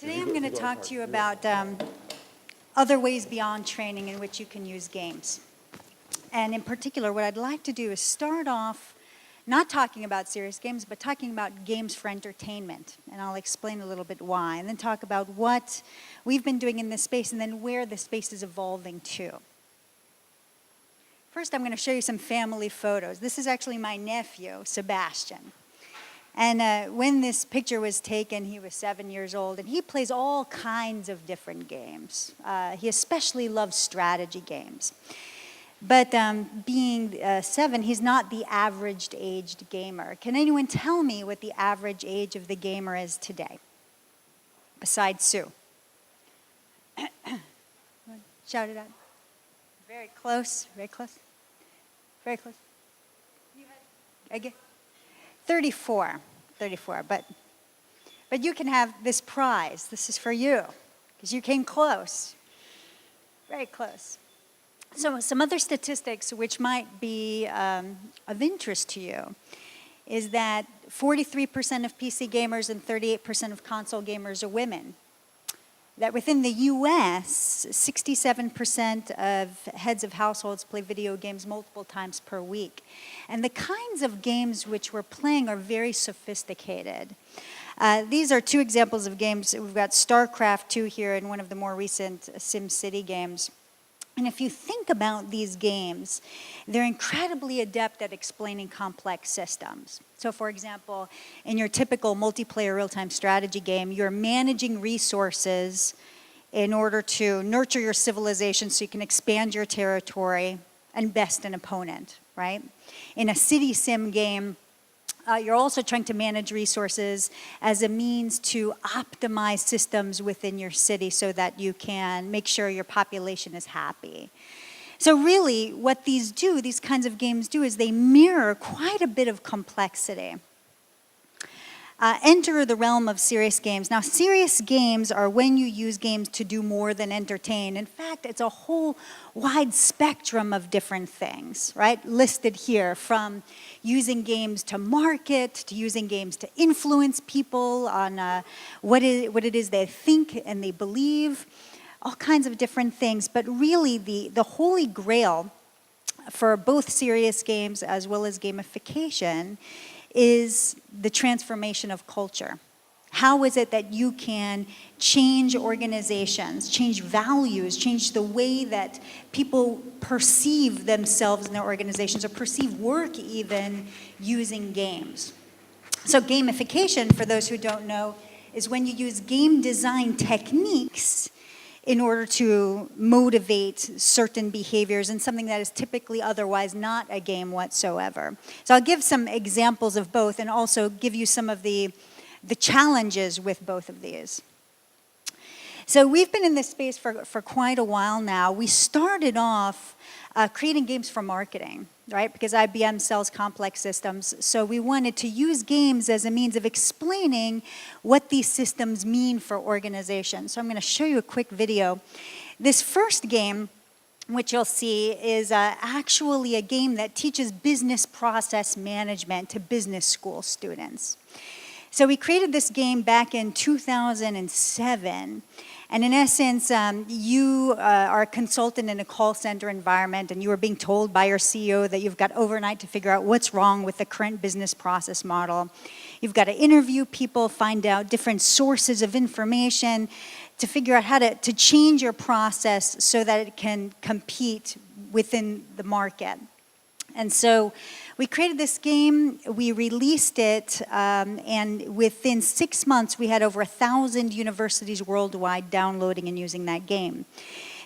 Today I'm going to talk to you about other ways beyond training in which you can use games. And in particular, what I'd like to do is start off not talking about serious games, but talking about games for entertainment. And I'll explain a little bit why. And then talk about what we've been doing in this space and then where the space is evolving to. First, I'm going to show you some family photos. This is actually my nephew, Sebastian. And when this picture was taken, he was 7 years old, and he plays all kinds of different games. He especially loves strategy games. But being 7, he's not the average aged gamer. Can anyone tell me what the average age of the gamer is today, besides Sue? Shout it out. Very close, very close, very close. Again. 34, but you can have this prize. This is for you, because you came close, very close. So some other statistics which might be of interest to you is that 43% of PC gamers and 38% of console gamers are women. That within the US, 67% of heads of households play video games multiple times per week. And the kinds of games which we're playing are very sophisticated. These are two examples of games. We've got StarCraft 2 here and one of the more recent SimCity games. And if you think about these games, they're incredibly adept at explaining complex systems. So for example, in your typical multiplayer real-time strategy game, you're managing resources in order to nurture your civilization so you can expand your territory and best an opponent, right? In a city sim game, you're also trying to manage resources as a means to optimize systems within your city so that you can make sure your population is happy. So really, what these kinds of games do, is they mirror quite a bit of complexity. Enter the realm of serious games. Now, serious games are when you use games to do more than entertain. In fact, it's a whole wide spectrum of different things, right? Listed here, from using games to market, to using games to influence people on what it is they think and they believe, all kinds of different things. But really, the holy grail for both serious games as well as gamification is the transformation of culture. How is it that you can change organizations, change values, change the way that people perceive themselves in their organizations or perceive work even using games? So gamification, for those who don't know, is when you use game design techniques in order to motivate certain behaviors in something that is typically otherwise not a game whatsoever. So I'll give some examples of both and also give you some of the challenges with both of these. So we've been in this space for quite a while now. We started off creating games for marketing, right? Because IBM sells complex systems. So we wanted to use games as a means of explaining what these systems mean for organizations. So I'm going to show you a quick video. This first game, which you'll see, is actually a game that teaches business process management to business school students. So we created this game back in 2007. And in essence, you are a consultant in a call center environment, and you are being told by your CEO that you've got overnight to figure out what's wrong with the current business process model. You've got to interview people, find out different sources of information to figure out how to change your process so that it can compete within the market. And so we created this game, we released it, and within 6 months we had over 1,000 universities worldwide downloading and using that game.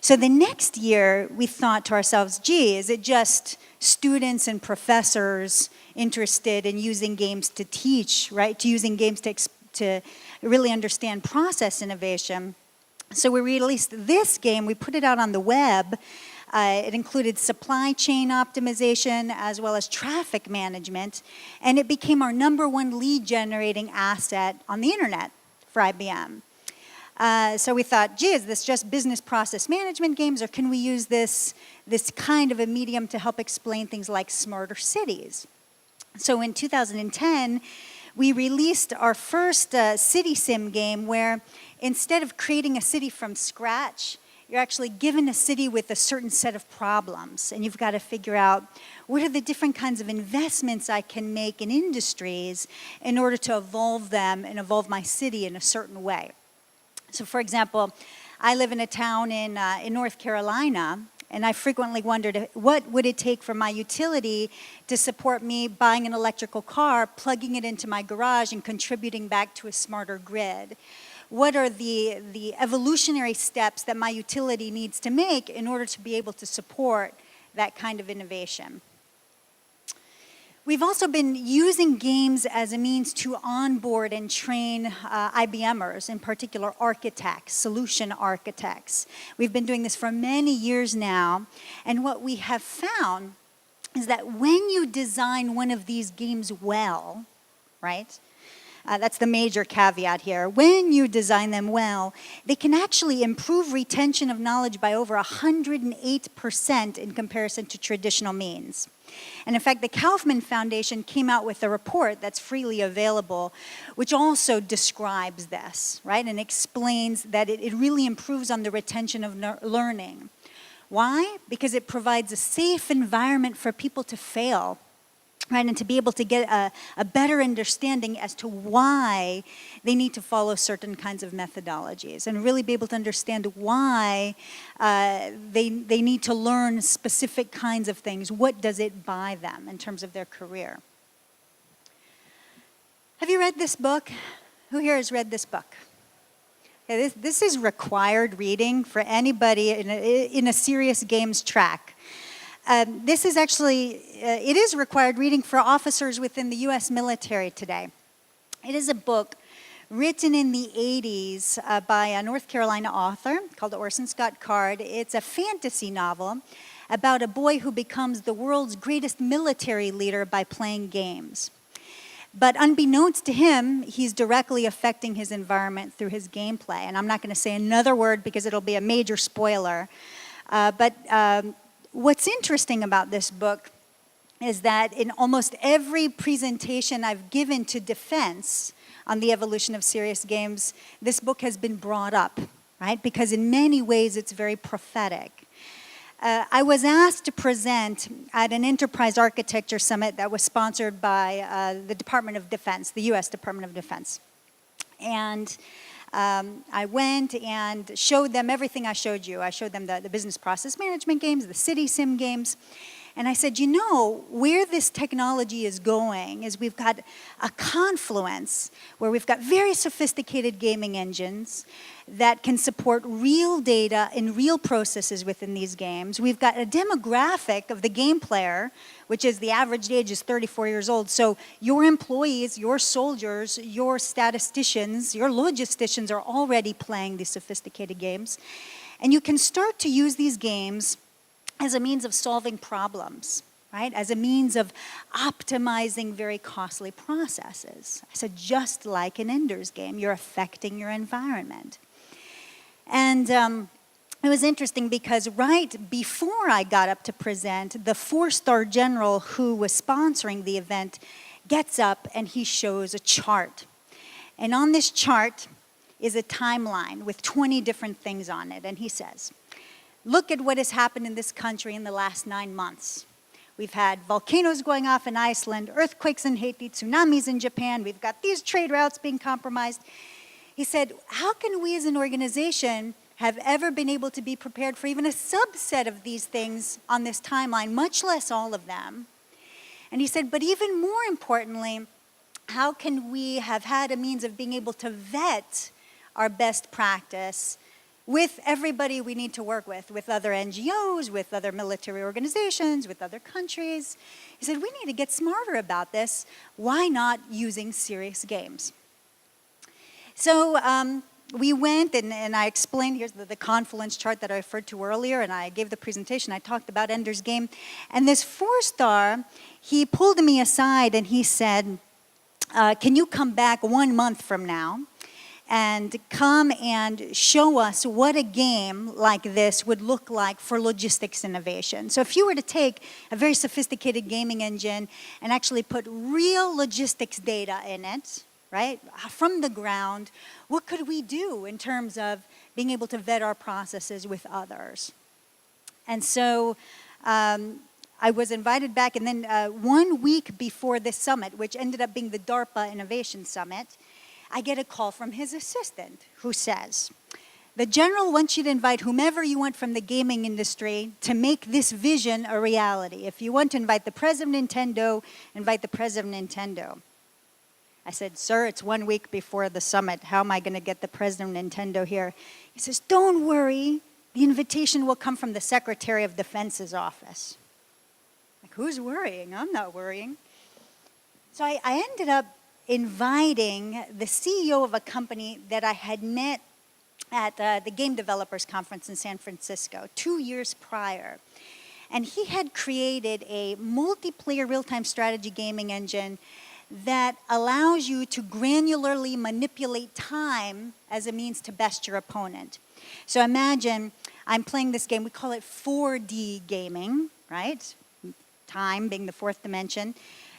So the next year we thought to ourselves, gee, is it just students and professors interested in using games to teach, right? To using games to really understand process innovation. So we released this game, we put it out on the web. It included supply chain optimization as well as traffic management, and it became our #1 lead generating asset on the internet for IBM. So we thought, gee, is this just business process management games, or can we use this kind of a medium to help explain things like smarter cities? So in 2010, we released our first city sim game where instead of creating a city from scratch, you're actually given a city with a certain set of problems, and you've got to figure out what are the different kinds of investments I can make in industries in order to evolve them and evolve my city in a certain way. So for example, I live in a town in North Carolina, and I frequently wondered, what would it take for my utility to support me buying an electrical car, plugging it into my garage, and contributing back to a smarter grid? What are the evolutionary steps that my utility needs to make in order to be able to support that kind of innovation? We've also been using games as a means to onboard and train IBMers, in particular architects, solution architects. We've been doing this for many years now, and what we have found is that when you design one of these games well, right? That's the major caveat here. When you design them well, they can actually improve retention of knowledge by over 108% in comparison to traditional means. And in fact, the Kaufman Foundation came out with a report that's freely available, which also describes this, right? And explains that it really improves on the retention of learning. Why? Because it provides a safe environment for people to fail, right, and to be able to get a better understanding as to why they need to follow certain kinds of methodologies, and really be able to understand why they need to learn specific kinds of things. What does it buy them in terms of their career? Have you read this book? Who here has read this book? Okay, this is required reading for anybody in a serious games track. This is actually, it is required reading for officers within the US military today. It is a book written in the 80s by a North Carolina author called Orson Scott Card. It's a fantasy novel about a boy who becomes the world's greatest military leader by playing games. But unbeknownst to him, he's directly affecting his environment through his gameplay. And I'm not going to say another word because it'll be a major spoiler. What's interesting about this book is that in almost every presentation I've given to defense on the evolution of serious games, this book has been brought up, right? Because in many ways it's very prophetic. I was asked to present at an enterprise architecture summit that was sponsored by the Department of Defense, the US Department of Defense. And I went and showed them everything I showed you. I showed them the business process management games, the city sim games. And I said, you know, where this technology is going is we've got a confluence where we've got very sophisticated gaming engines that can support real data and real processes within these games. We've got a demographic of the game player, which is the average age is 34 years old. So your employees, your soldiers, your statisticians, your logisticians are already playing these sophisticated games. And you can start to use these games as a means of solving problems, right? As a means of optimizing very costly processes. I said, just like an Ender'S game, you're affecting your environment. And it was interesting because right before I got up to present, the 4-star general who was sponsoring the event gets up and he shows a chart. And on this chart is a timeline with 20 different things on it. And he says, look at what has happened in this country in the last 9 months. We've had volcanoes going off in Iceland, earthquakes in Haiti, tsunamis in Japan. We've got these trade routes being compromised. He said, how can we as an organization have ever been able to be prepared for even a subset of these things on this timeline, much less all of them? And he said, but even more importantly, how can we have had a means of being able to vet our best practice with everybody we need to work with other NGOs, with other military organizations, with other countries? He said, we need to get smarter about this. Why not using serious games? So we went and I explained, here's the confluence chart that I referred to earlier, and I gave the presentation. I talked about Ender'S game. And this 4-star, he pulled me aside and he said, can you come back 1 month from now and come and show us what a game like this would look like for logistics innovation? So if you were to take a very sophisticated gaming engine and actually put real logistics data in it, right? From the ground, what could we do in terms of being able to vet our processes with others? And so I was invited back, and then 1 week before this summit, which ended up being the DARPA Innovation Summit, I get a call from his assistant who says, the general wants you to invite whomever you want from the gaming industry to make this vision a reality. If you want to invite the president of Nintendo, invite the president of Nintendo. I said, sir, it's 1 week before the summit. How am I going to get the president of Nintendo here? He says, don't worry. The invitation will come from the Secretary of Defense's office. Like, who's worrying? I'm not worrying. So I ended up inviting the CEO of a company that I had met at the Game Developers Conference in San Francisco 2 years prior. And he had created a multiplayer real-time strategy gaming engine that allows you to granularly manipulate time as a means to best your opponent. So imagine I'm playing this game, we call it 4D gaming, right? Time being the fourth dimension.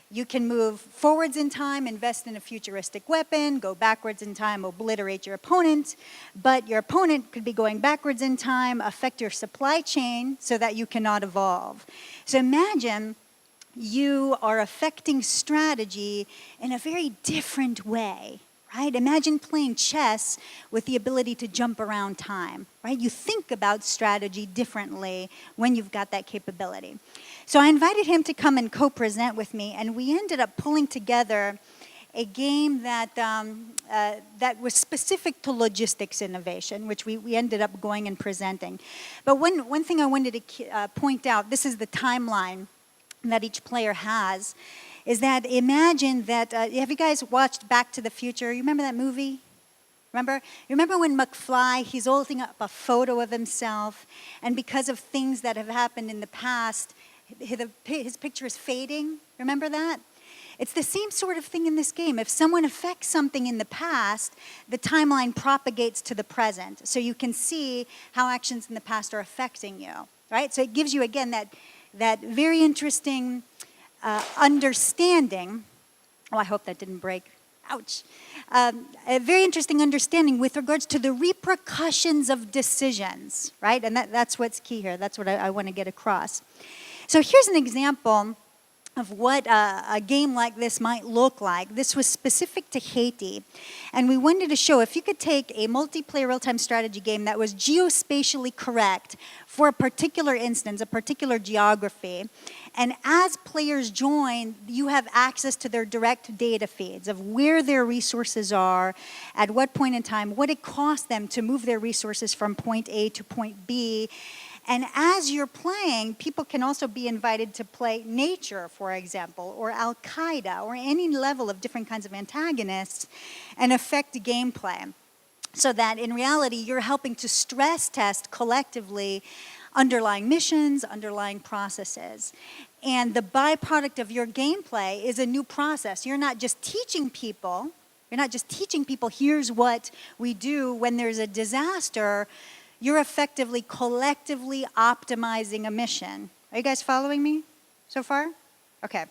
You can move forwards in time, invest in a futuristic weapon, go backwards in time, obliterate your opponent. But your opponent could be going backwards in time, affect your supply chain so that you cannot evolve. So imagine you are affecting strategy in a very different way, right? Imagine playing chess with the ability to jump around time, right? You think about strategy differently when you've got that capability. So I invited him to come and co-present with me, and we ended up pulling together a game that that was specific to logistics innovation, which we ended up going and presenting. But one thing I wanted to point out, this is the timeline that each player has, is that imagine that, have you guys watched Back to the Future? You remember that movie? Remember? You remember when McFly, he's holding up a photo of himself, and because of things that have happened in the past, his picture is fading? Remember that? It's the same sort of thing in this game. If someone affects something in the past, the timeline propagates to the present. So you can see how actions in the past are affecting you, right? So it gives you, again, that very interesting understanding. Oh, I hope that didn't break. Ouch. A very interesting understanding with regards to the repercussions of decisions, right? And that's what's key here. That's what I want to get across. So here's an example of what a game like this might look like. This was specific to Haiti. And we wanted to show if you could take a multiplayer real-time strategy game that was geospatially correct for a particular instance, a particular geography, and as players join, you have access to their direct data feeds of where their resources are, at what point in time, what it costs them to move their resources from point A to point B. And as you're playing, people can also be invited to play nature, for example, or Al-Qaeda, or any level of different kinds of antagonists, and affect gameplay. So that in reality, you're helping to stress test collectively underlying missions, underlying processes. And the byproduct of your gameplay is a new process. You're not just teaching people, here's what we do when there's a disaster. You're effectively, collectively optimizing a mission. Are you guys following me so far? Okay.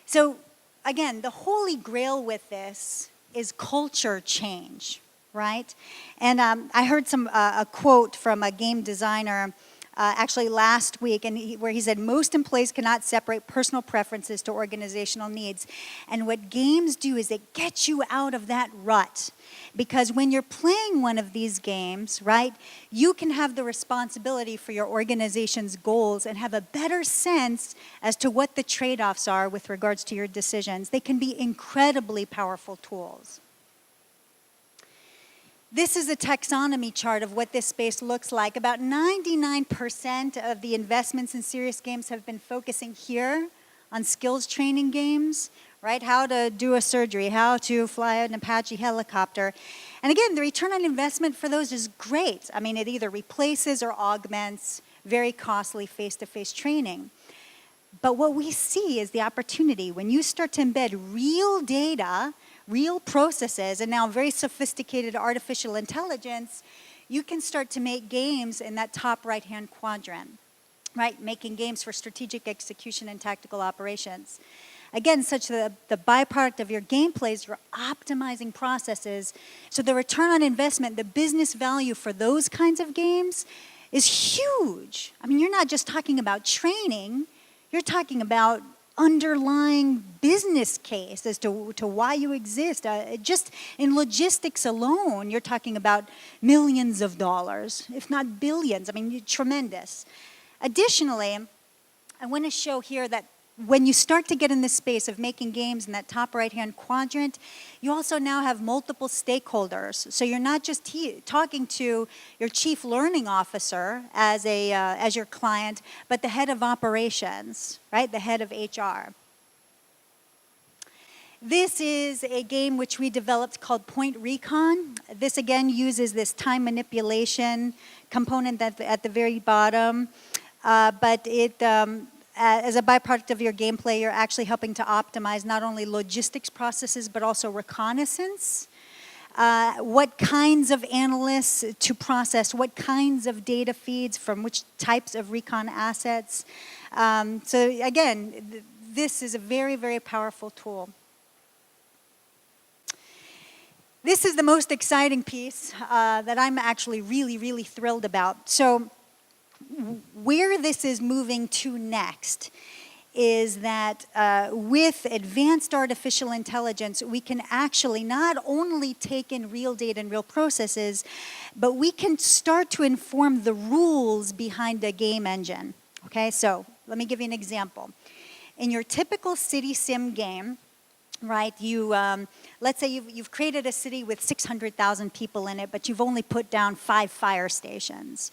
So again, the holy grail with this is culture change, right? And I heard a quote from a game designer actually last week, and where he said, most employees cannot separate personal preferences to organizational needs. And what games do is it gets you out of that rut. Because when you're playing one of these games, right, you can have the responsibility for your organization's goals and have a better sense as to what the trade-offs are with regards to your decisions. They can be incredibly powerful tools. This is a taxonomy chart of what this space looks like. About 99% of the investments in serious games have been focusing here on skills training games, right? How to do a surgery, how to fly an Apache helicopter. And again, the return on investment for those is great. I mean, it either replaces or augments very costly face-to-face training. But what we see is the opportunity when you start to embed real data, real processes, and now very sophisticated artificial intelligence, you can start to make games in that top right-hand quadrant, right? Making games for strategic execution and tactical operations. again, such that the byproduct of your gameplay is you're optimizing processes. So the return on investment, the business value for those kinds of games is huge. I mean, you're not just talking about training, you're talking about underlying business case as to why you exist. Just in logistics alone, you're talking about millions of dollars, if not billions. I mean, tremendous. Additionally, I want to show here that when you start to get in this space of making games in that top right-hand quadrant, you also now have multiple stakeholders. So you're not just talking to your chief learning officer as your client, but the head of operations, right? The head of HR. This is a game which we developed called Point Recon. This again uses this time manipulation component at the very bottom, but it as a byproduct of your gameplay, you're actually helping to optimize not only logistics processes, but also reconnaissance. What kinds of analysts to process, what kinds of data feeds from which types of recon assets. So again, this is a very, very powerful tool. This is the most exciting piece that I'm actually really, really thrilled about. So where this is moving to next is that with advanced artificial intelligence, we can actually not only take in real data and real processes, but we can start to inform the rules behind a game engine. Okay, so let me give you an example. In your typical city sim game, right, let's say you've created a city with 600,000 people in it, but you've only put down 5 fire stations.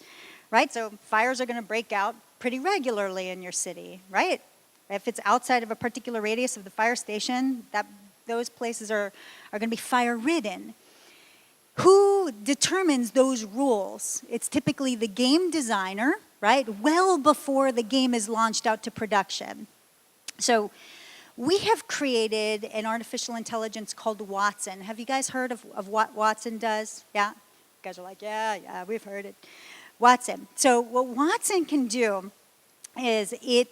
Right, so fires are going to break out pretty regularly in your city, right? If it's outside of a particular radius of the fire station, those places are going to be fire-ridden. Who determines those rules? It's typically the game designer, right? Well before the game is launched out to production. So we have created an artificial intelligence called Watson. Have you guys heard of what Watson does? Yeah? You guys are like, yeah, we've heard it. Watson. So what Watson can do is it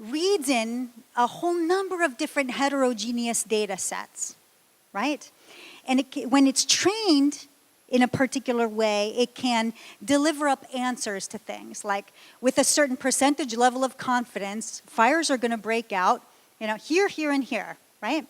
reads in a whole number of different heterogeneous data sets, right? And when it's trained in a particular way, it can deliver up answers to things like with a certain percentage level of confidence, fires are going to break out, here, here, and here, right?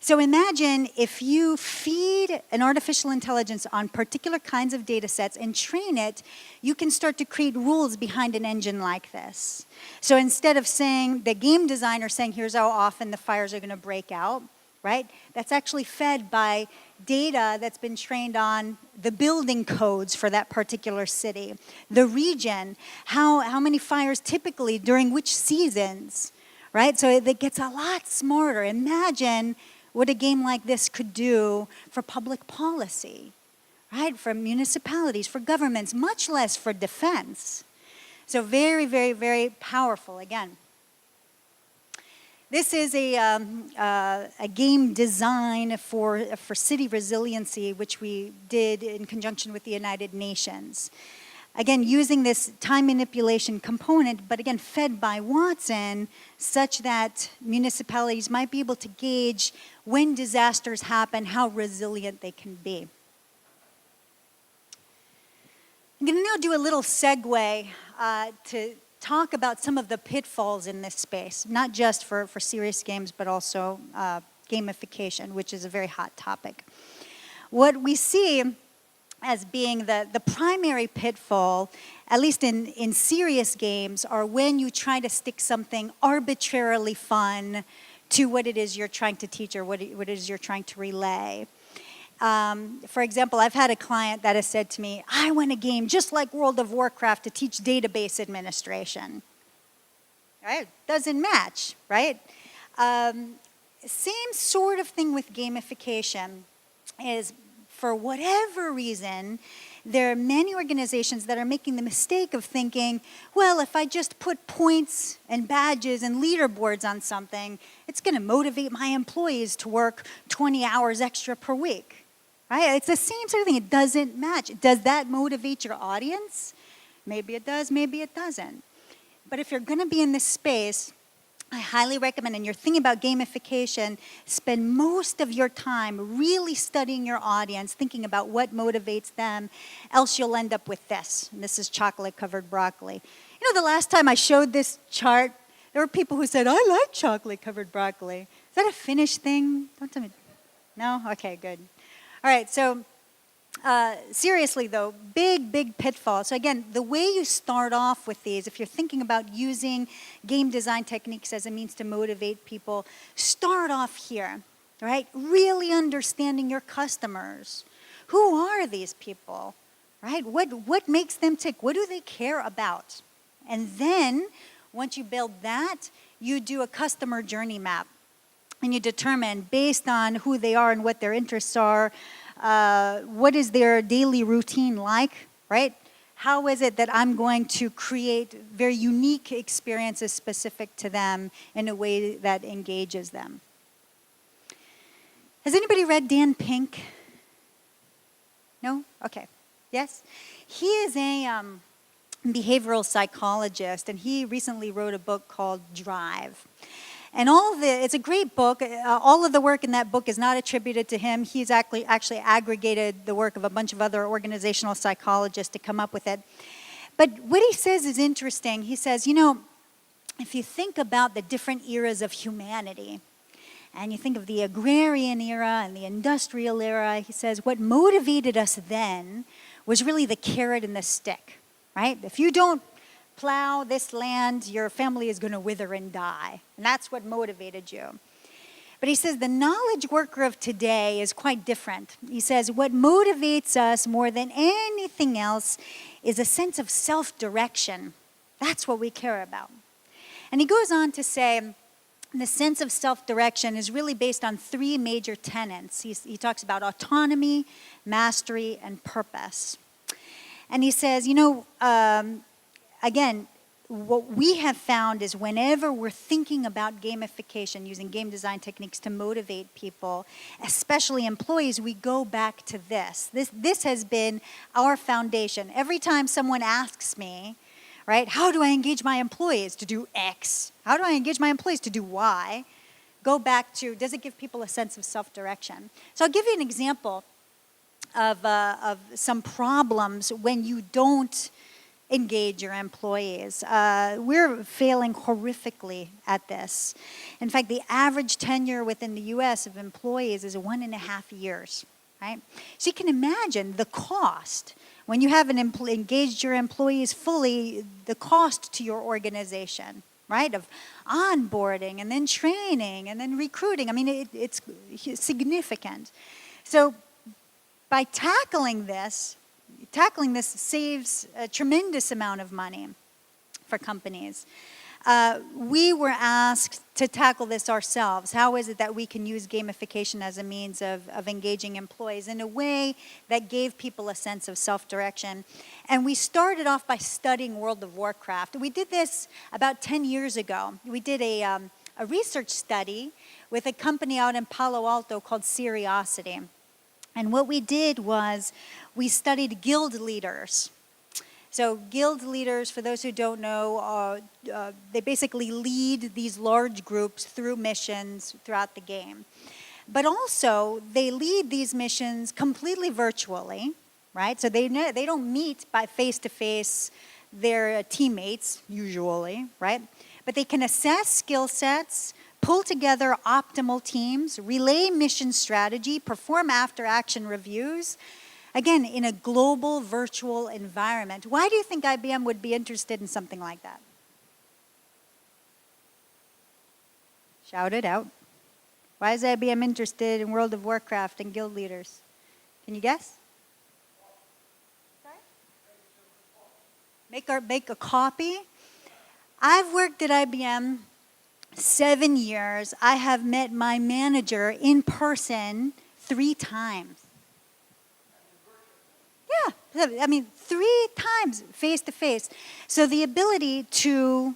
So imagine if you feed an artificial intelligence on particular kinds of data sets and train it, you can start to create rules behind an engine like this. So instead of saying, the game designer saying, here's how often the fires are going to break out, right? That's actually fed by data that's been trained on the building codes for that particular city, the region, how many fires typically during which seasons, right? So it gets a lot smarter. Imagine what a game like this could do for public policy, right? For municipalities, for governments, much less for defense. So very, very, very powerful again. This is a game design for city resiliency, which we did in conjunction with the United Nations. Again, using this time manipulation component, but again, fed by Watson, such that municipalities might be able to gauge when disasters happen, how resilient they can be. I'm going to now do a little segue to talk about some of the pitfalls in this space, not just for serious games, but also gamification, which is a very hot topic. What we see as being the primary pitfall, at least in serious games, are when you try to stick something arbitrarily fun to what it is you're trying to teach or what it is you're trying to relay. For example, I've had a client that has said to me, I want a game just like World of Warcraft to teach database administration. Right? Doesn't match, right? Same sort of thing with gamification is, for whatever reason, there are many organizations that are making the mistake of thinking, well, if I just put points and badges and leaderboards on something, it's going to motivate my employees to work 20 hours extra per week. Right? It's the same sort of thing. It doesn't match. Does that motivate your audience? Maybe it does, maybe it doesn't. But if you're going to be in this space, I highly recommend, and you're thinking about gamification, spend most of your time really studying your audience, thinking about what motivates them, else you'll end up with this. And this is chocolate-covered broccoli. You know, the last time I showed this chart, there were people who said, I like chocolate-covered broccoli. Is that a Finnish thing? Don't tell me. No? Okay, good. All right, so seriously though, big pitfall. So again, the way you start off with these, if you're thinking about using game design techniques as a means to motivate people, start off here, right? Really understanding your customers. Who are these people, right? What makes them tick? What do they care about? And then, once you build that, you do a customer journey map. And you determine, based on who they are and what their interests are, what is their daily routine like, right? How is it that I'm going to create very unique experiences specific to them in a way that engages them? Has anybody read Dan Pink? No? Okay. Yes? He is a behavioral psychologist, and he recently wrote a book called Drive. And it's a great book. All of the work in that book is not attributed to him. He's actually aggregated the work of a bunch of other organizational psychologists to come up with it. But what he says is interesting. He says, you know, if you think about the different eras of humanity, and you think of the agrarian era and the industrial era, he says, what motivated us then was really the carrot and the stick, right? If you don't plow this land, your family is going to wither and die. And that's what motivated you. But he says the knowledge worker of today is quite different. He says what motivates us more than anything else is a sense of self-direction. That's what we care about. And he goes on to say the sense of self-direction is really based on three major tenets. He talks about autonomy, mastery, and purpose. And he says, you know, again, what we have found is whenever we're thinking about gamification, using game design techniques to motivate people, especially employees, we go back to this. This has been our foundation. Every time someone asks me, right, how do I engage my employees to do X? How do I engage my employees to do Y? Go back to, does it give people a sense of self-direction? So I'll give you an example of some problems when you don't engage your employees. We're failing horrifically at this. In fact, the average tenure within the US of employees is 1.5 years, right? So you can imagine the cost. When you haven't engaged your employees fully, the cost to your organization, right? Of onboarding and then training and then recruiting. I mean, it's significant. So by tackling this saves a tremendous amount of money for companies. We were asked to tackle this ourselves. How is it that we can use gamification as a means of engaging employees in a way that gave people a sense of self-direction? And we started off by studying World of Warcraft. We did this about 10 years ago. We did a research study with a company out in Palo Alto called Seriosity. And what we did was we studied guild leaders. So guild leaders, for those who don't know, they basically lead these large groups through missions throughout the game. But also, they lead these missions completely virtually, right? So they don't meet by face-to-face their teammates, usually, right? But they can assess skill sets, pull together optimal teams, relay mission strategy, perform after-action reviews, again, in a global virtual environment. Why do you think IBM would be interested in something like that? Shout it out. Why is IBM interested in World of Warcraft and guild leaders? Can you guess? Sorry? Make a copy? I've worked at IBM 7 years. I have met my manager in person 3 times. Yeah, I mean, 3 times face to face. So the ability to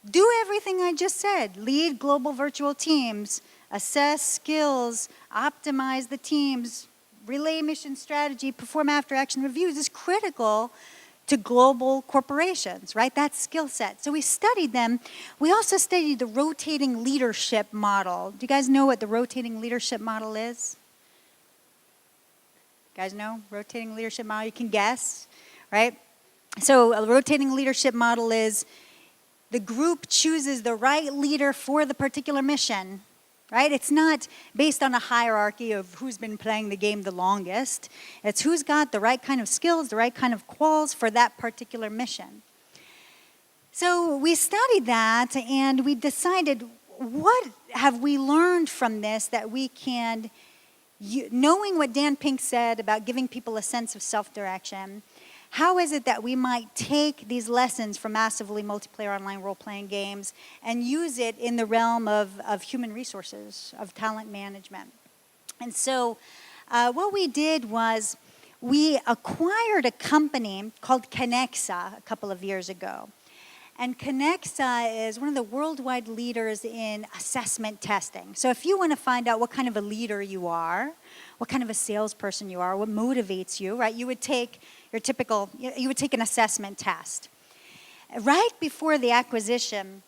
do everything I just said, lead global virtual teams, assess skills, optimize the teams, relay mission strategy, perform after-action reviews is critical to global corporations, right? That skill set. So we studied them. We also studied the rotating leadership model. Do you guys know what the rotating leadership model is? You guys know rotating leadership model? You can guess, right? So a rotating leadership model is the group chooses the right leader for the particular mission, right? It's not based on a hierarchy of who's been playing the game the longest. It's who's got the right kind of skills, the right kind of quals for that particular mission. So we studied that and we decided, what have we learned from this that we can, knowing what Dan Pink said about giving people a sense of self-direction, how is it that we might take these lessons from massively multiplayer online role-playing games and use it in the realm of human resources, of talent management? And so what we did was we acquired a company called Connexa a couple of years ago. And Connexa is one of the worldwide leaders in assessment testing. So if you want to find out what kind of a leader you are, what kind of a salesperson you are, what motivates you, right, you would take you would take an assessment test. Right before the acquisition,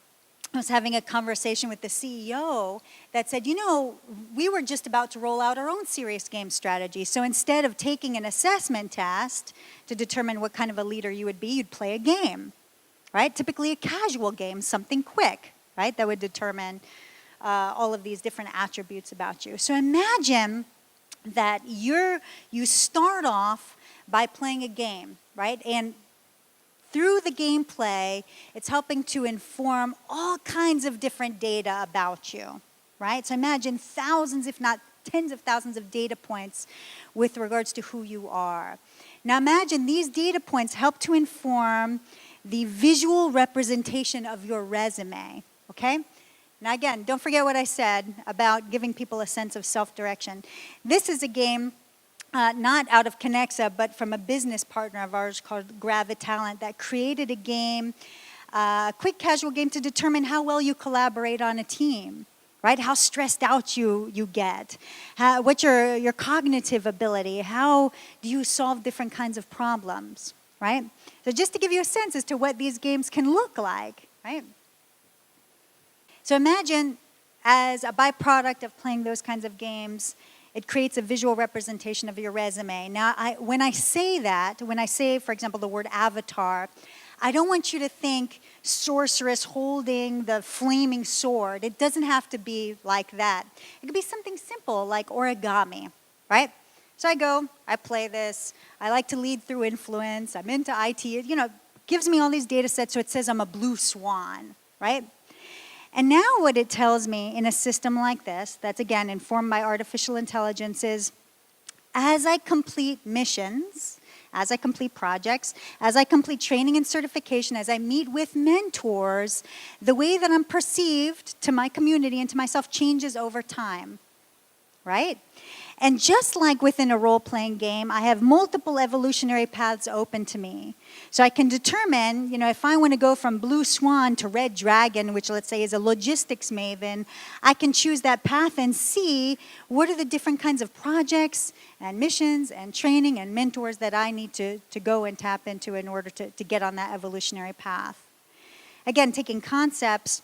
I was having a conversation with the CEO that said, we were just about to roll out our own serious game strategy. So instead of taking an assessment test to determine what kind of a leader you would be, you'd play a game, right? Typically a casual game, something quick, right? That would determine all of these different attributes about you. So imagine that you start off by playing a game, right? And through the gameplay, it's helping to inform all kinds of different data about you, right? So imagine thousands, if not tens of thousands of data points with regards to who you are. Now imagine these data points help to inform the visual representation of your resume, okay? Now again, don't forget what I said about giving people a sense of self-direction. This is a game not out of Connexa, but from a business partner of ours called Gravitalent that created a game, a quick casual game to determine how well you collaborate on a team, right? How stressed out you get, what's your cognitive ability, how do you solve different kinds of problems, right? So just to give you a sense as to what these games can look like, right? So imagine as a byproduct of playing those kinds of games, it creates a visual representation of your resume. Now, when I say, for example, the word avatar, I don't want you to think sorceress holding the flaming sword. It doesn't have to be like that. It could be something simple like origami, right? So I play this. I like to lead through influence. I'm into IT. It, gives me all these data sets, so it says I'm a blue swan, right? And now what it tells me in a system like this, that's again informed by artificial intelligence, is as I complete missions, as I complete projects, as I complete training and certification, as I meet with mentors, the way that I'm perceived to my community and to myself changes over time, right? And just like within a role-playing game, I have multiple evolutionary paths open to me. So I can determine, if I want to go from blue swan to red dragon, which let's say is a logistics maven, I can choose that path and see what are the different kinds of projects and missions and training and mentors that I need to go and tap into in order to get on that evolutionary path. Again, taking concepts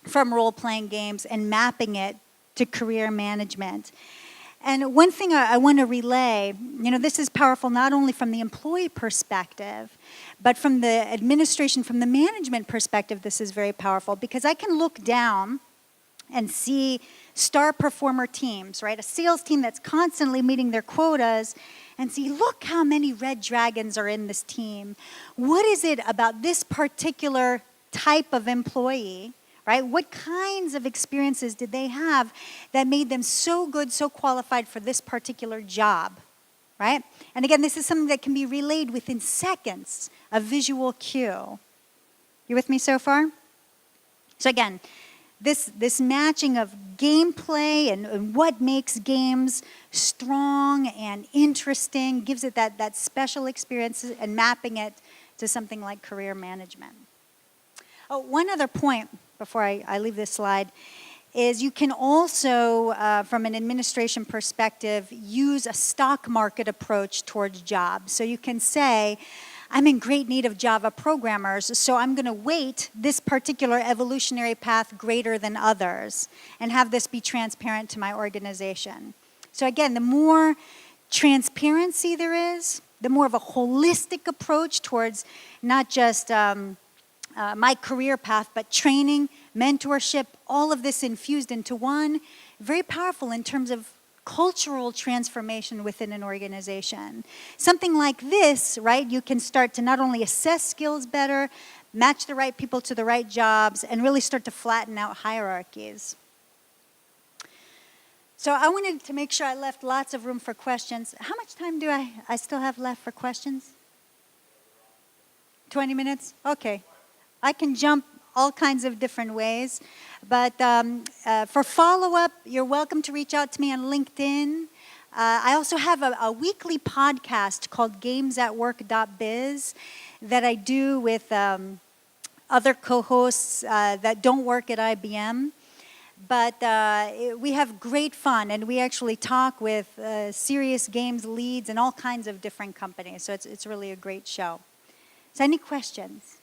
from role-playing games and mapping it to career management. And one thing I want to relay, this is powerful not only from the employee perspective, but from the administration, from the management perspective, this is very powerful because I can look down and see star performer teams, right? A sales team that's constantly meeting their quotas and see, look how many red dragons are in this team. What is it about this particular type of employee, right? What kinds of experiences did they have that made them so good, so qualified for this particular job, right? And again, this is something that can be relayed within seconds, a visual cue. You with me so far? So again, this matching of gameplay and what makes games strong and interesting gives it that special experience and mapping it to something like career management. Oh, one other point before I leave this slide is you can also, from an administration perspective, use a stock market approach towards jobs. So you can say, I'm in great need of Java programmers, so I'm going to weight this particular evolutionary path greater than others and have this be transparent to my organization. So again, the more transparency there is, the more of a holistic approach towards not just my career path, but training, mentorship, all of this infused into one, very powerful in terms of cultural transformation within an organization. Something like this, right, you can start to not only assess skills better, match the right people to the right jobs, and really start to flatten out hierarchies. So I wanted to make sure I left lots of room for questions. How much time do I still have left for questions? 20 minutes? Okay. I can jump all kinds of different ways. But for follow-up, you're welcome to reach out to me on LinkedIn. I also have a weekly podcast called gamesatwork.biz that I do with other co-hosts that don't work at IBM. But we have great fun, and we actually talk with serious games leads and all kinds of different companies. So it's really a great show. So any questions?